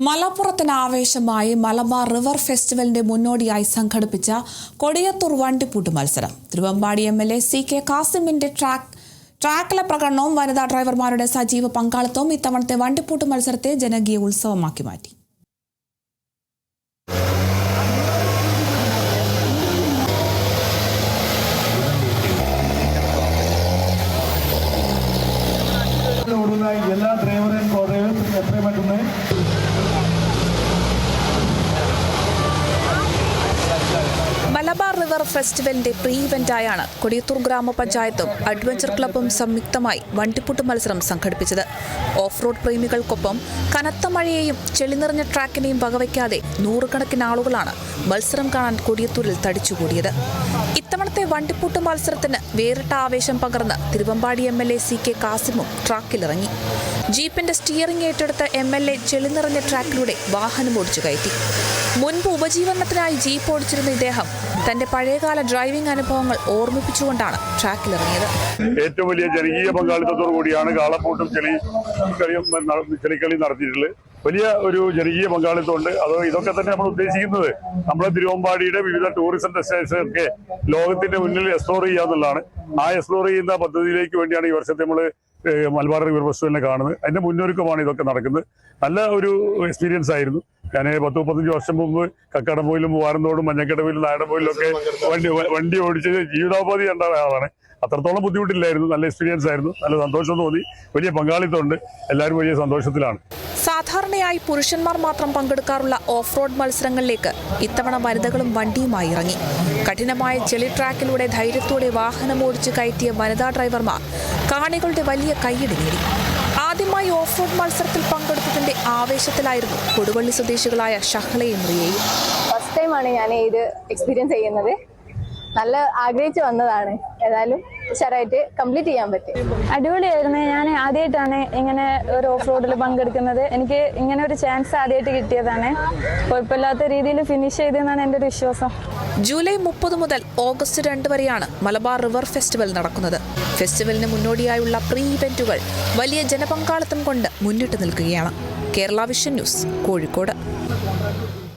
മലപ്പുറത്തിന് ആവേശമായി Malabar river ഫെസ്റ്റിവലിന്റെ മുന്നോടിയായി സംഘടിപ്പിച്ച കൊടിയത്തൂർ വണ്ടിപ്പൂട്ട് മത്സരം. തിരുവമ്പാടി MLA CK കാസിമിന്റെ ട്രാക്കിലെ പ്രകടനവും വനിതാ ഡ്രൈവർമാരുടെ സജീവ പങ്കാളിത്തവും ഇത്തവണത്തെ വണ്ടിപ്പൂട്ട് മത്സരത്തെ ജനകീയ ഉത്സവമാക്കി മാറ്റി. എല്ലാ ഡ്രൈവറെയും എത്രയും പെട്ടെന്ന് മലബാർ റിവർ ഫെസ്റ്റിവലിന്റെ പ്രീ ഇവന്റായാണ് കൊടിയത്തൂർ ഗ്രാമപഞ്ചായത്തും അഡ്വഞ്ചർ ക്ലബ്ബും സംയുക്തമായി വണ്ടിപ്പൂട്ട് മത്സരം സംഘടിപ്പിച്ചത്. ഓഫ് റോഡ് പ്രേമികൾക്കൊപ്പം കനത്ത മഴയെയും ചെളി നിറഞ്ഞ ട്രാക്കിനെയും വകവയ്ക്കാതെ നൂറുകണക്കിന് ആളുകളാണ് മത്സരം കാണാൻ കൊടിയത്തൂരിൽ തടിച്ചുകൂടിയത്. ഇത്തവണത്തെ വണ്ടിപ്പൂട്ട് മത്സരത്തിന് വേറിട്ട ആവേശം പകർന്ന് തിരുവമ്പാടി MLA CK കാസിമും ട്രാക്കിലിറങ്ങി. ജീപ്പിന്റെ സ്റ്റിയറിംഗ് ഏറ്റെടുത്ത MLA ചെളി നിറഞ്ഞ ട്രാക്കിലൂടെ വാഹനം ഓടിച്ചു കയറ്റി. മുൻപ് ഉപജീവനത്തിനായി ജീപ്പ് ഓടിച്ചിരുന്ന ഇദ്ദേഹം തന്റെ പഴയകാല ഡ്രൈവിംഗ് അനുഭവങ്ങൾ ഓർമ്മിപ്പിച്ചുകൊണ്ടാണ് ട്രാക്കിലിറങ്ങിയത്. ഏറ്റവും വലിയ ജനകീയ പങ്കാളിത്തത്തോടു കൂടിയാണ് കാളപ്പൂട്ടും ചെളിക്കളി നടത്തിയിട്ടുള്ളത്. വലിയ ഒരു ജനകീയ പങ്കാളിത്തമുണ്ട്. ഇതൊക്കെ തന്നെ നമ്മൾ ഉദ്ദേശിക്കുന്നത് നമ്മുടെ തിരുവമ്പാടിയുടെ വിവിധ ടൂറിസം ഡെസ്റ്റിനേഷനൊക്കെ ലോകത്തിന്റെ മുന്നിൽ എക്സ്പ്ലോർ ചെയ്യാന്നുള്ളതാണ്. ആ എക്സ്പ്ലോർ ചെയ്യുന്ന പദ്ധതിയിലേക്ക് വേണ്ടിയാണ് ഈ വർഷത്തെ നമ്മൾ മലബാർ റിവർ ഫെസ്റ്റിവലിനെ കാണുന്നത്. അതിന്റെ മുന്നൊരുക്കമാണ് ഇതൊക്കെ നടക്കുന്നത്. നല്ല ഒരു എക്സ്പീരിയൻസ് ആയിരുന്നു. ഞാൻ 10-15 വർഷം മുമ്പ് കക്കാടംപോയിലും മൂവാരന്തോടും മഞ്ഞക്കടവിലും നായടംപോയിലും ഒക്കെ വണ്ടി ഓടിച്ച് ജീവിതോപാധി കണ്ട ആളാണ്. അത്രത്തോളം ബുദ്ധിമുട്ടില്ലായിരുന്നു. നല്ല എക്സ്പീരിയൻസ് ആയിരുന്നു. നല്ല സന്തോഷം തോന്നി. വലിയ പങ്കാളിത്തമുണ്ട്. എല്ലാവരും വലിയ സന്തോഷത്തിലാണ്. സാധാരണയായി പുരുഷന്മാർ മാത്രം പങ്കെടുക്കാറുള്ള ഓഫ് റോഡ് മത്സരങ്ങളിലേക്ക് ഇത്തവണ വനിതകളും വണ്ടിയുമായി ഇറങ്ങി. കഠിനമായ ചെളി ട്രാക്കിലൂടെ ധൈര്യത്തോടെ വാഹനം ഓടിച്ച് കയറ്റിയ വനിതാ ഡ്രൈവർമാർ കാണികളുടെ വലിയ കയ്യടി നേടി. ആദ്യമായി ഓഫ് റോഡ് മത്സരത്തിൽ പങ്കെടുത്തതിന്റെ ആവേശത്തിലായിരുന്നു കൊടുവള്ളി സ്വദേശികളായ ഷഹ്ലയും റിയയും. ഫസ്റ്റ് ടൈമാണ് ഞാൻ ഇത് എക്സ്പീരിയൻസ് ചെയ്യുന്നത്. നല്ല ആഗ്രഹിച്ചു വന്നതാണ്. ഏതായാലും ഉഷാറായിട്ട് കംപ്ലീറ്റ് ചെയ്യാൻ പറ്റി. അടിപൊളിയായിരുന്നു. ഞാൻ ആദ്യമായിട്ടാണ് ഇങ്ങനെ ഒരു ഓഫ് റോഡിൽ പങ്കെടുക്കുന്നത്. എനിക്ക് ഇങ്ങനെ ഒരു ചാൻസ് ആദ്യമായിട്ട് കിട്ടിയതാണ്. കുഴപ്പമില്ലാത്ത രീതിയിൽ ഫിനിഷ് ചെയ്തെന്നാണ് എൻ്റെ ഒരു വിശ്വാസം. ജൂലൈ 30 മുതൽ ഓഗസ്റ്റ് 2 വരെയാണ് മലബാർ റിവർ ഫെസ്റ്റിവൽ നടക്കുന്നത്. ഫെസ്റ്റിവലിന് മുന്നോടിയായുള്ള പ്രീ ഇവന്റുകൾ വലിയ ജനപങ്കാളിത്തം കൊണ്ട് മുന്നിട്ട് നിൽക്കുകയാണ്. Kerala vision news, Kozhikode.